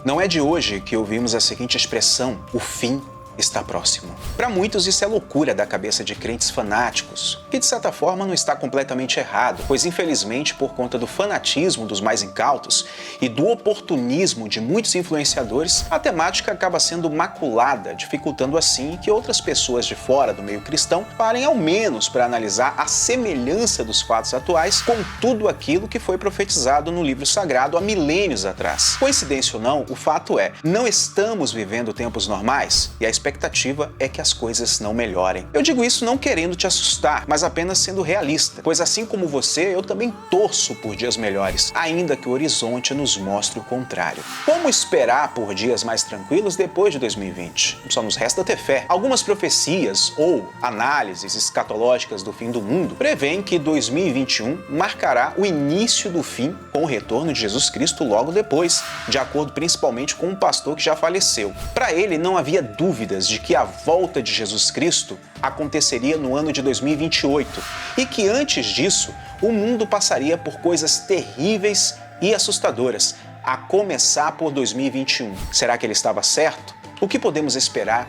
Não é de hoje que ouvimos a seguinte expressão: o fim está próximo. Para muitos isso é loucura da cabeça de crentes fanáticos, que de certa forma não está completamente errado, pois infelizmente por conta do fanatismo dos mais incautos e do oportunismo de muitos influenciadores, a temática acaba sendo maculada, dificultando assim que outras pessoas de fora do meio cristão parem ao menos para analisar a semelhança dos fatos atuais com tudo aquilo que foi profetizado no livro sagrado há milênios atrás. Coincidência ou não, o fato é, não estamos vivendo tempos normais e a expectativa é que as coisas não melhorem. Eu digo isso não querendo te assustar, mas apenas sendo realista, pois assim como você, eu também torço por dias melhores, ainda que o horizonte nos mostre o contrário. Como esperar por dias mais tranquilos depois de 2020? Só nos resta ter fé. Algumas profecias ou análises escatológicas do fim do mundo prevêem que 2021 marcará o início do fim com o retorno de Jesus Cristo logo depois, de acordo principalmente com um pastor que já faleceu. Para ele não havia dúvidas de que a volta de Jesus Cristo aconteceria no ano de 2028 e que antes disso o mundo passaria por coisas terríveis e assustadoras, a começar por 2021. Será que ele estava certo? O que podemos esperar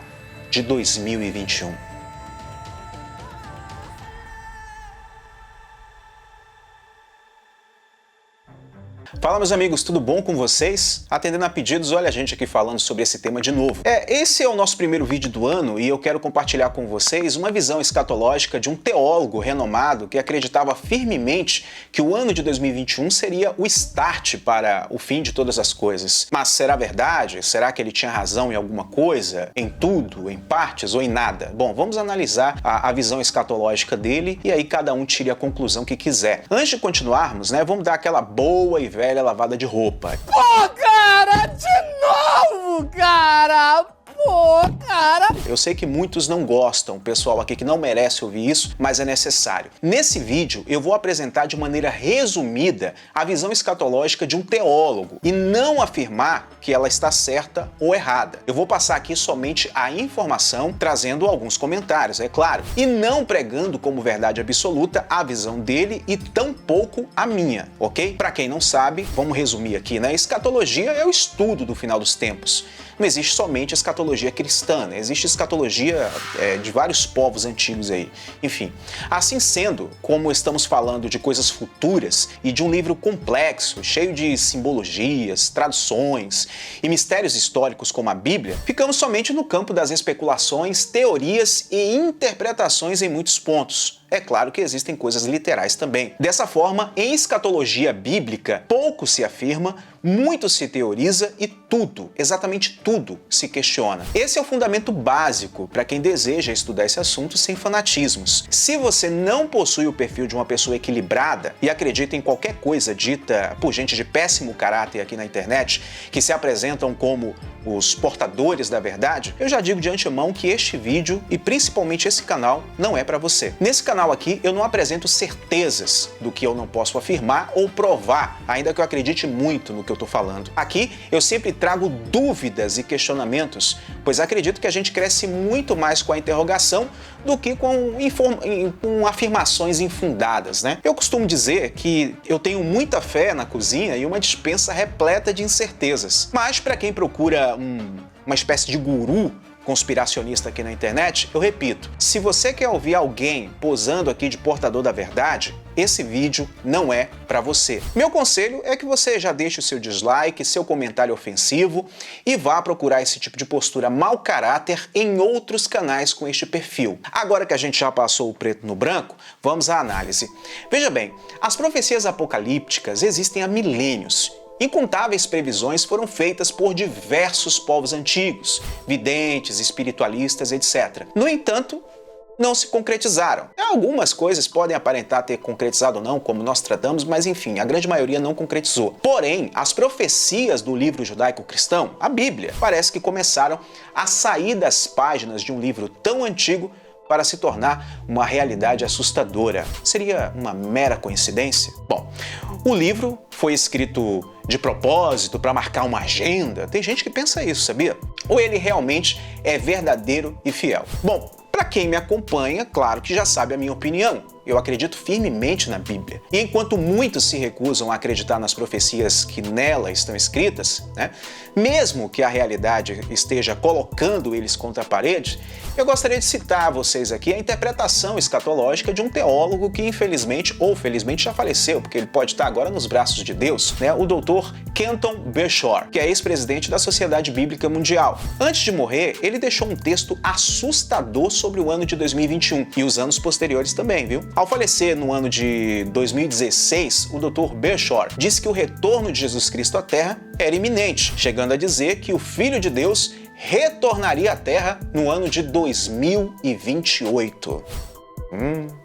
de 2021? Fala, meus amigos, tudo bom com vocês? Atendendo a pedidos, olha a gente aqui falando sobre esse tema de novo. Esse é o nosso primeiro vídeo do ano e eu quero compartilhar com vocês uma visão escatológica de um teólogo renomado que acreditava firmemente que o ano de 2021 seria o start para o fim de todas as coisas. Mas será verdade? Será que ele tinha razão em alguma coisa? Em tudo? Em partes ou em nada? Bom, vamos analisar a visão escatológica dele e aí cada um tire a conclusão que quiser. Antes de continuarmos, vamos dar aquela boa e velha lavada de roupa. Pô, cara, de novo, cara! Pô, cara! Eu sei que muitos não gostam, pessoal aqui que não merece ouvir isso, mas é necessário. Nesse vídeo, eu vou apresentar de maneira resumida a visão escatológica de um teólogo e não afirmar que ela está certa ou errada. Eu vou passar aqui somente a informação, trazendo alguns comentários, é claro, e não pregando como verdade absoluta a visão dele e tampouco a minha, ok? Para quem não sabe, vamos resumir aqui, Escatologia é o estudo do final dos tempos. Não existe somente escatologia cristã, existe escatologia de vários povos antigos aí. Enfim, assim sendo, como estamos falando de coisas futuras e de um livro complexo, cheio de simbologias, traduções e mistérios históricos como a Bíblia, ficamos somente no campo das especulações, teorias e interpretações em muitos pontos. É claro que existem coisas literais também. Dessa forma, em escatologia bíblica, pouco se afirma, muito se teoriza e tudo, exatamente tudo, se questiona. Esse é o fundamento básico para quem deseja estudar esse assunto sem fanatismos. Se você não possui o perfil de uma pessoa equilibrada e acredita em qualquer coisa dita por gente de péssimo caráter aqui na internet, que se apresentam como os portadores da verdade, eu já digo de antemão que este vídeo e principalmente esse canal não é para você. Nesse canal aqui eu não apresento certezas do que eu não posso afirmar ou provar, ainda que eu acredite muito no que eu estou falando. Aqui eu sempre trago dúvidas e questionamentos, pois acredito que a gente cresce muito mais com a interrogação do que com afirmações infundadas, Eu costumo dizer que eu tenho muita fé na cozinha e uma despensa repleta de incertezas. Mas para quem procura uma espécie de guru conspiracionista aqui na internet, eu repito, se você quer ouvir alguém posando aqui de portador da verdade, esse vídeo não é para você. Meu conselho é que você já deixe o seu dislike, seu comentário ofensivo e vá procurar esse tipo de postura mau caráter em outros canais com este perfil. Agora que a gente já passou o preto no branco, vamos à análise. Veja bem, as profecias apocalípticas existem há milênios. Incontáveis previsões foram feitas por diversos povos antigos, videntes, espiritualistas, etc. No entanto, não se concretizaram. Algumas coisas podem aparentar ter concretizado ou não, como nós tratamos, mas enfim, a grande maioria não concretizou. Porém, as profecias do livro judaico-cristão, a Bíblia, parece que começaram a sair das páginas de um livro tão antigo para se tornar uma realidade assustadora. Seria uma mera coincidência? Bom, o livro foi escrito de propósito para marcar uma agenda. Tem gente que pensa isso, sabia? Ou ele realmente é verdadeiro e fiel? Bom, para quem me acompanha, claro que já sabe a minha opinião. eu acredito firmemente na Bíblia. E enquanto muitos se recusam a acreditar nas profecias que nela estão escritas, né, mesmo que a realidade esteja colocando eles contra a parede, eu gostaria de citar a vocês aqui a interpretação escatológica de um teólogo que infelizmente ou felizmente já faleceu, porque ele pode estar agora nos braços de Deus, né, o Dr. Kenton Bershore, que é ex-presidente da Sociedade Bíblica Mundial. Antes de morrer, ele deixou um texto assustador sobre o ano de 2021 e os anos posteriores também, viu? Ao falecer no ano de 2016, o Dr. Bershore disse que o retorno de Jesus Cristo à Terra era iminente, chegando a dizer que o Filho de Deus retornaria à Terra no ano de 2028.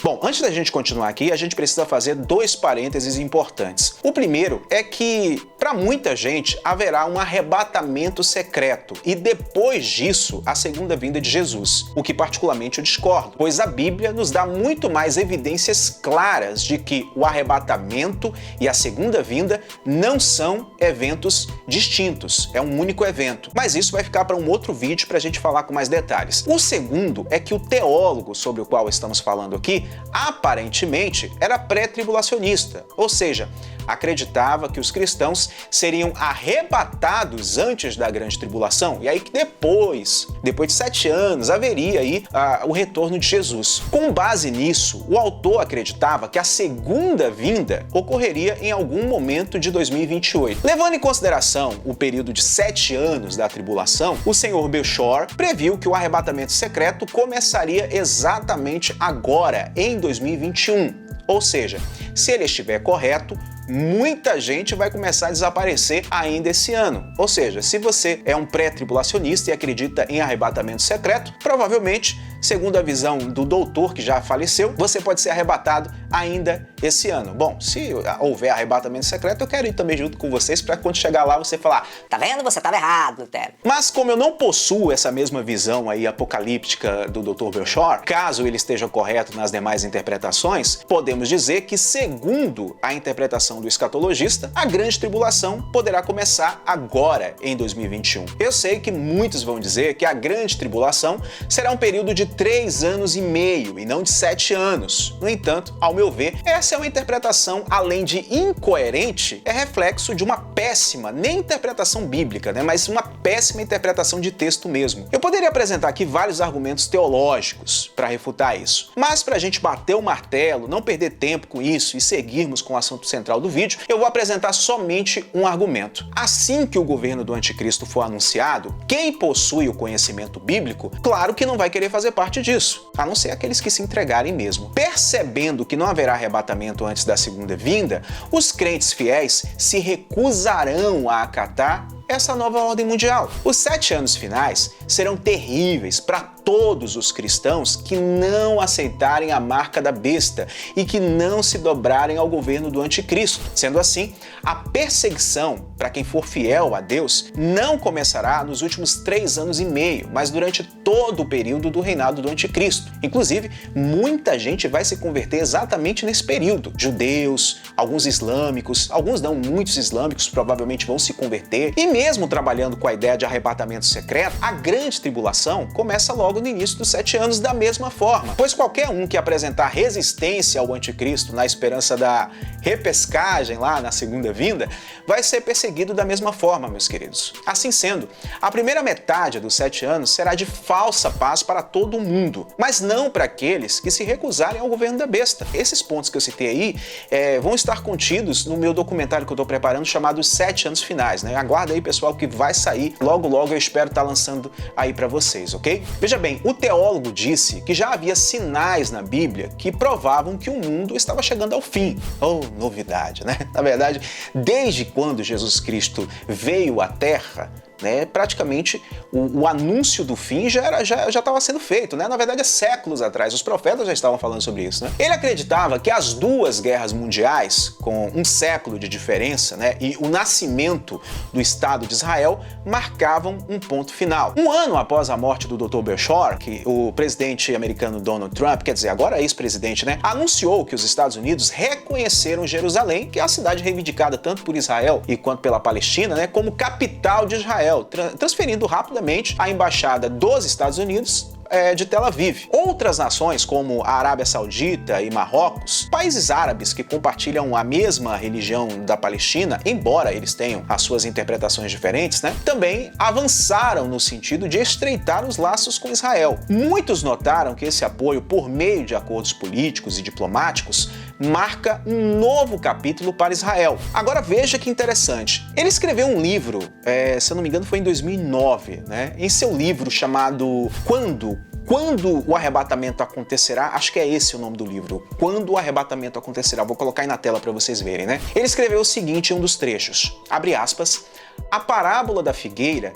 Bom, antes da gente continuar aqui, a gente precisa fazer dois parênteses importantes. O primeiro é que, para muita gente, haverá um arrebatamento secreto e depois disso, a segunda vinda de Jesus, o que particularmente eu discordo, pois a Bíblia nos dá muito mais evidências claras de que o arrebatamento e a segunda vinda não são eventos distintos, é um único evento. Mas isso vai ficar para um outro vídeo para a gente falar com mais detalhes. O segundo é que o teólogo sobre o qual estamos falando aqui, aparentemente era pré-tribulacionista, ou seja, acreditava que os cristãos seriam arrebatados antes da grande tribulação, e aí que depois de 7 anos, haveria aí o retorno de Jesus. Com base nisso, o autor acreditava que a segunda vinda ocorreria em algum momento de 2028. Levando em consideração o período de 7 anos da tribulação, o senhor Bershore previu que o arrebatamento secreto começaria exatamente agora, em 2021. Ou seja, se ele estiver correto, muita gente vai começar a desaparecer ainda esse ano. Ou seja, se você é um pré-tribulacionista e acredita em arrebatamento secreto, provavelmente, segundo a visão do doutor que já faleceu, você pode ser arrebatado ainda esse ano. Bom, se houver arrebatamento secreto, eu quero ir também junto com vocês para quando chegar lá você falar: tá vendo? Você estava errado, Lutero. Mas como eu não possuo essa mesma visão aí apocalíptica do Dr. Bershore, caso ele esteja correto nas demais interpretações, podemos dizer que, segundo a interpretação do escatologista, a grande tribulação poderá começar agora, em 2021. Eu sei que muitos vão dizer que a grande tribulação será um período de 3 anos e meio e não de 7 anos. No entanto, ao meu ver, essa é uma interpretação, além de incoerente, é reflexo de uma péssima, nem interpretação bíblica, né, mas uma péssima interpretação de texto mesmo. Eu poderia apresentar aqui vários argumentos teológicos para refutar isso, mas para a gente bater o martelo, não perder tempo com isso e seguirmos com o assunto central do vídeo, eu vou apresentar somente um argumento. Assim que o governo do anticristo for anunciado, quem possui o conhecimento bíblico, claro que não vai querer fazer parte disso, a não ser aqueles que se entregarem mesmo. Percebendo que não haverá arrebatamento antes da segunda vinda, os crentes fiéis se recusarão a acatar essa nova ordem mundial. Os 7 anos finais serão terríveis para todos os cristãos que não aceitarem a marca da besta e que não se dobrarem ao governo do anticristo. Sendo assim, a perseguição para quem for fiel a Deus não começará nos últimos 3 anos e meio, mas durante todo o período do reinado do anticristo. Inclusive, muita gente vai se converter exatamente nesse período. Judeus, alguns islâmicos, alguns não, muitos islâmicos provavelmente vão se converter. E mesmo trabalhando com a ideia de arrebatamento secreto, a grande tribulação começa logo no início dos 7 anos da mesma forma, pois qualquer um que apresentar resistência ao anticristo na esperança da repescagem lá na segunda vinda, vai ser perseguido da mesma forma, meus queridos. Assim sendo, a primeira metade dos 7 anos será de falsa paz para todo mundo, mas não para aqueles que se recusarem ao governo da besta. Esses pontos que eu citei aí vão estar contidos no meu documentário que eu estou preparando chamado Os 7 Anos Finais, né? Aguarda aí, pessoal, que vai sair logo logo, eu espero estar lançando aí para vocês, ok? Veja bem, o teólogo disse que já havia sinais na Bíblia que provavam que o mundo estava chegando ao fim. Oh, novidade, né? Na verdade, desde quando Jesus Cristo veio à Terra, né, praticamente o anúncio do fim já estava sendo feito, né? Na verdade, há séculos atrás, os profetas já estavam falando sobre isso, né? Ele acreditava que as 2 guerras mundiais, com um século de diferença, né, e o nascimento do Estado de Israel, marcavam um ponto final. Um ano após a morte do Dr. Bershore, que o presidente americano Donald Trump, quer dizer, agora ex-presidente, né, anunciou que os Estados Unidos reconheceram Jerusalém, que é a cidade reivindicada tanto por Israel e quanto pela Palestina, né, como capital de Israel, transferindo rapidamente a embaixada dos Estados Unidos de Tel Aviv. Outras nações, como a Arábia Saudita e Marrocos, países árabes que compartilham a mesma religião da Palestina, embora eles tenham as suas interpretações diferentes, né, também avançaram no sentido de estreitar os laços com Israel. Muitos notaram que esse apoio, por meio de acordos políticos e diplomáticos, marca um novo capítulo para Israel. Agora veja que interessante. Ele escreveu um livro, se eu não me engano foi em 2009, né? Em seu livro chamado Quando o arrebatamento acontecerá, acho que é esse o nome do livro, Quando o arrebatamento acontecerá, vou colocar aí na tela para vocês verem, né? Ele escreveu o seguinte em um dos trechos, abre aspas, a parábola da figueira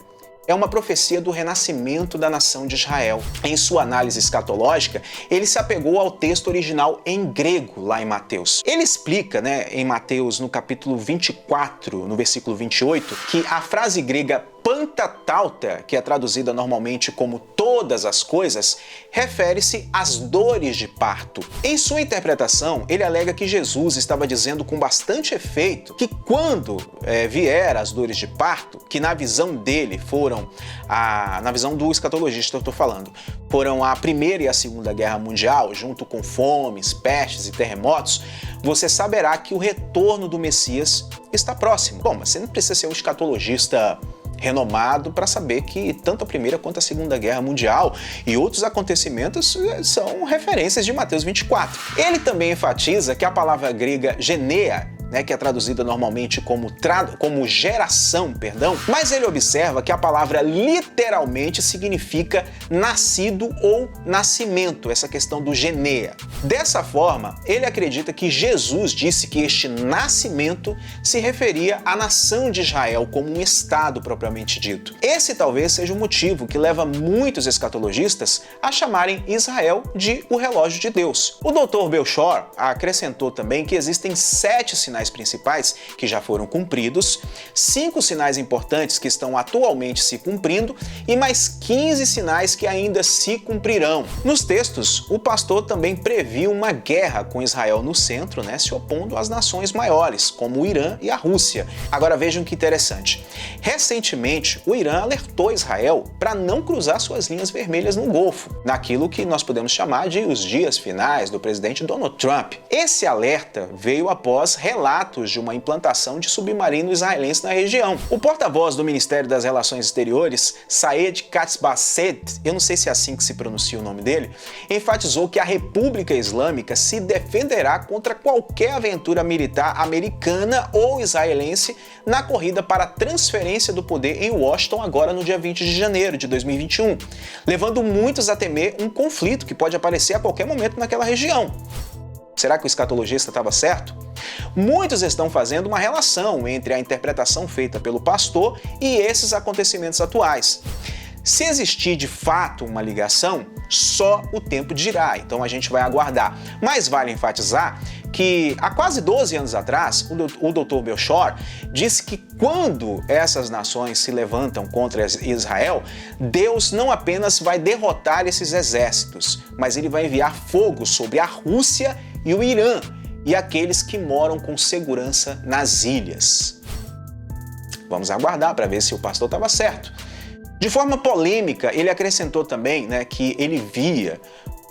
é uma profecia do renascimento da nação de Israel. Em sua análise escatológica, ele se apegou ao texto original em grego, lá em Mateus. Ele explica, né, em Mateus, no capítulo 24, no versículo 28, que a frase grega pantatauta, que é traduzida normalmente como todas as coisas, refere-se às dores de parto. Em sua interpretação, ele alega que Jesus estava dizendo com bastante efeito que quando vier as dores de parto, que na visão dele na visão do escatologista eu estou falando, foram a Primeira e a Segunda Guerra Mundial, junto com fomes, pestes e terremotos, você saberá que o retorno do Messias está próximo. Bom, mas você não precisa ser um escatologista renomado para saber que tanto a Primeira quanto a Segunda Guerra Mundial e outros acontecimentos são referências de Mateus 24. Ele também enfatiza que a palavra grega genea, né, que é traduzida normalmente como geração, mas ele observa que a palavra literalmente significa nascido ou nascimento, essa questão do genea. Dessa forma, ele acredita que Jesus disse que este nascimento se referia à nação de Israel como um estado propriamente dito. Esse talvez seja o motivo que leva muitos escatologistas a chamarem Israel de o relógio de Deus. O Dr. Belshore acrescentou também que existem 7 sinais principais que já foram cumpridos, 5 sinais importantes que estão atualmente se cumprindo e mais 15 sinais que ainda se cumprirão. Nos textos, o pastor também previu uma guerra com Israel no centro, né, se opondo às nações maiores, como o Irã e a Rússia. Agora vejam que interessante. Recentemente, o Irã alertou Israel para não cruzar suas linhas vermelhas no Golfo, naquilo que nós podemos chamar de os dias finais do presidente Donald Trump. Esse alerta veio após relatos de uma implantação de submarino israelense na região. O porta-voz do Ministério das Relações Exteriores, Saed Khatibzadeh, eu não sei se é assim que se pronuncia o nome dele, enfatizou que a República Islâmica se defenderá contra qualquer aventura militar americana ou israelense na corrida para a transferência do poder em Washington agora no dia 20 de janeiro de 2021, levando muitos a temer um conflito que pode aparecer a qualquer momento naquela região. Será que o escatologista estava certo? Muitos estão fazendo uma relação entre a interpretação feita pelo pastor e esses acontecimentos atuais. Se existir de fato uma ligação, só o tempo dirá, então a gente vai aguardar. Mas vale enfatizar que há quase 12 anos atrás, o Dr. Belshore disse que quando essas nações se levantam contra Israel, Deus não apenas vai derrotar esses exércitos, mas ele vai enviar fogo sobre a Rússia e o Irã e aqueles que moram com segurança nas ilhas. Vamos aguardar para ver se o pastor estava certo. De forma polêmica, ele acrescentou também, né, que ele via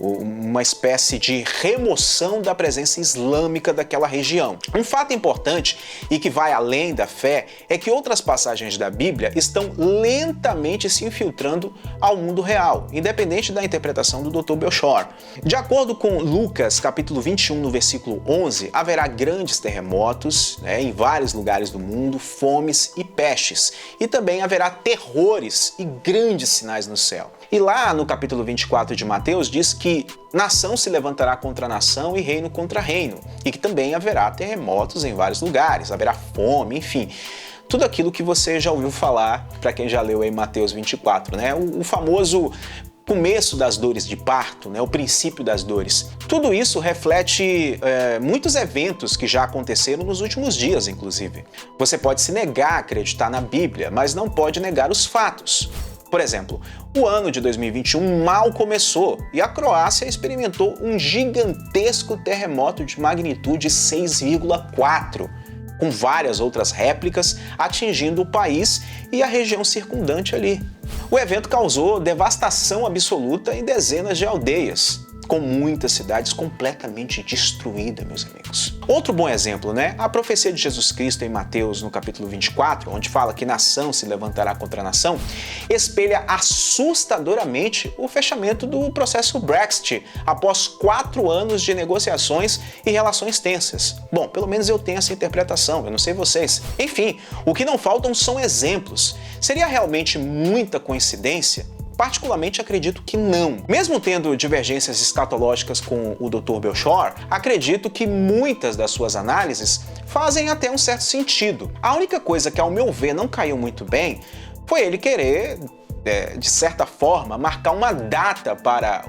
uma espécie de remoção da presença islâmica daquela região. Um fato importante e que vai além da fé é que outras passagens da Bíblia estão lentamente se infiltrando ao mundo real, independente da interpretação do Dr. Belshore. De acordo com Lucas, capítulo 21, no versículo 11, haverá grandes terremotos, né, em vários lugares do mundo, fomes e pestes, e também haverá terrores e grandes sinais no céu. E lá no capítulo 24 de Mateus diz que nação se levantará contra nação e reino contra reino, e que também haverá terremotos em vários lugares, haverá fome, enfim. Tudo aquilo que você já ouviu falar, para quem já leu aí Mateus 24, né? O famoso começo das dores de parto, né? O princípio das dores. Tudo isso reflete muitos eventos que já aconteceram nos últimos dias, inclusive. Você pode se negar a acreditar na Bíblia, mas não pode negar os fatos. Por exemplo, o ano de 2021 mal começou e a Croácia experimentou um gigantesco terremoto de magnitude 6,4, com várias outras réplicas atingindo o país e a região circundante ali. O evento causou devastação absoluta em dezenas de aldeias, com muitas cidades completamente destruídas, meus amigos. Outro bom exemplo, né? A profecia de Jesus Cristo em Mateus, no capítulo 24, onde fala que nação se levantará contra nação, espelha assustadoramente o fechamento do processo Brexit, após 4 anos de negociações e relações tensas. Bom, pelo menos eu tenho essa interpretação, eu não sei vocês. Enfim, o que não faltam são exemplos. Seria realmente muita coincidência? Particularmente acredito que não. Mesmo tendo divergências escatológicas com o Dr. Belchor, acredito que muitas das suas análises fazem até um certo sentido. A única coisa que, ao meu ver, não caiu muito bem foi ele querer, de certa forma, marcar uma data para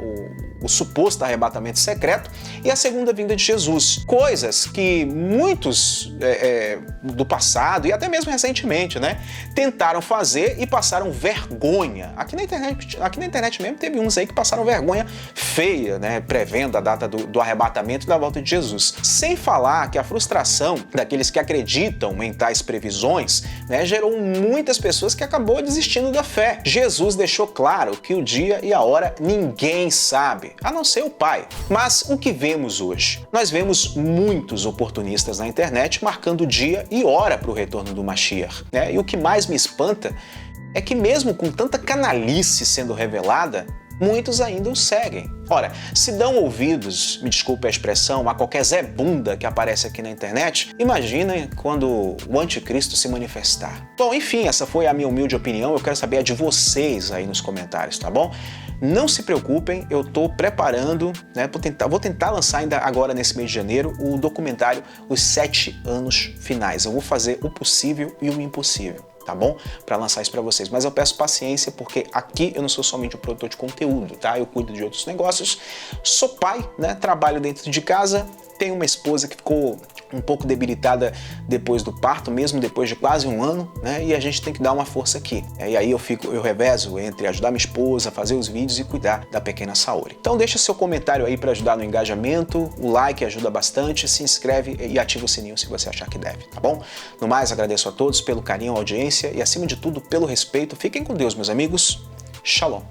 o suposto arrebatamento secreto e a segunda vinda de Jesus. Coisas que muitos do passado e até mesmo recentemente, né, tentaram fazer e passaram vergonha. Aqui na internet mesmo teve uns aí que passaram vergonha feia, né, prevendo a data do arrebatamento e da volta de Jesus. Sem falar que a frustração daqueles que acreditam em tais previsões, né, gerou muitas pessoas que acabou desistindo da fé. Jesus deixou claro que o dia e a hora ninguém sabe, a não ser o Pai. Mas o que vemos hoje? Nós vemos muitos oportunistas na internet marcando dia e hora para o retorno do Mashiach, né? E o que mais me espanta é que mesmo com tanta canalice sendo revelada, muitos ainda o seguem. Ora, se dão ouvidos, me desculpe a expressão, a qualquer Zé Bunda que aparece aqui na internet, imaginem quando o anticristo se manifestar. Bom, enfim, essa foi a minha humilde opinião, eu quero saber a de vocês aí nos comentários, tá bom? Não se preocupem, eu estou preparando, né, vou tentar lançar ainda agora nesse mês de janeiro o documentário Os 7 Anos Finais. Eu vou fazer o possível e o impossível, tá bom? Para lançar isso para vocês. Mas eu peço paciência porque aqui eu não sou somente um produtor de conteúdo, tá? Eu cuido de outros negócios, sou pai, né? Trabalho dentro de casa, tenho uma esposa que ficou um pouco debilitada depois do parto, mesmo depois de quase 1 ano, né? E a gente tem que dar uma força aqui. E aí eu revezo entre ajudar minha esposa, fazer os vídeos e cuidar da pequena Saori. Então deixa seu comentário aí para ajudar no engajamento, o like ajuda bastante, se inscreve e ativa o sininho se você achar que deve, tá bom? No mais, agradeço a todos pelo carinho, a audiência e acima de tudo pelo respeito. Fiquem com Deus, meus amigos. Shalom.